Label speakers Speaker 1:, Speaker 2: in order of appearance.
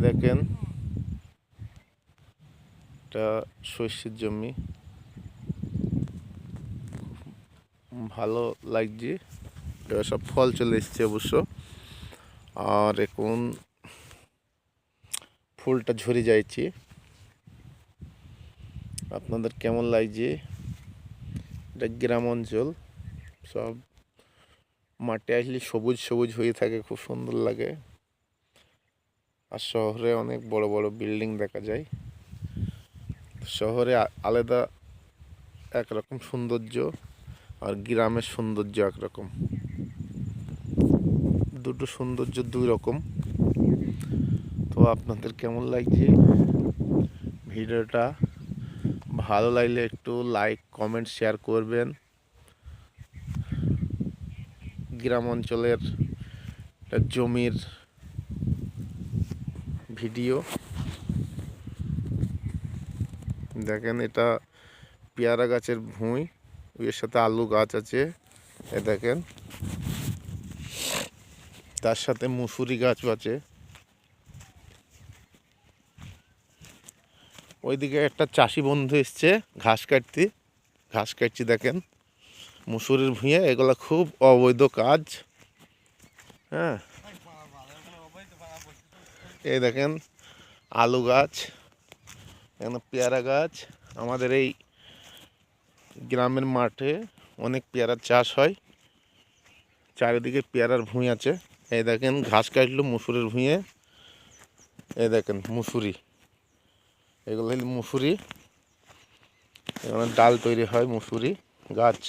Speaker 1: দেখেন এটা শস্যের জমি, ভালো লাগছে। এবার সব ফল চলে এসছে অবশ্য, আর এখন ফুলটা ঝরে যাইছে। আপনাদের কেমন লাগছে? এটা গ্রাম অঞ্চল, সব মাঠে আসলে সবুজ সবুজ হয়ে থাকে, খুব সুন্দর লাগে। আর শহরে অনেক বড় বড় বিল্ডিং দেখা যায়। শহরে আলাদা একরকম সৌন্দর্য, আর গ্রামের সৌন্দর্য একরকম, দুটো সৌন্দর্য দুই রকম। তো আপনাদের কেমন লাগছে ভিডিওটা? ভালো লাগলে একটু লাইক কমেন্ট শেয়ার করবেন। গ্রাম অঞ্চলের জমির ভিডিও দেখেন, এটা পেয়ারা গাছের ভুঁই, এর সাথে আলু গাছ আছে, এ দেখেন, তার সাথে মুসুরি গাছও আছে। ওইদিকে একটা চাষি বন্ধু এসছে ঘাস কাটছি দেখেন, মুসুরির ভুঁইয়ে। এগুলো খুব অবৈধ কাজ। হ্যাঁ, এই দেখেন আলু গাছ, এখানে পেয়ারা গাছ। আমাদের এই গ্রামের মাঠে অনেক পেয়ারার চাষ হয়, চারিদিকে পেয়ারার ভুঁই আছে। এই দেখেন ঘাস কাটলো মুসুরির ভুঁইয়ে, এই দেখেন মুসুরি, এগুলো হলো মুসুরি, এখানে ডাল তৈরি হয় মুসুরি গাছ।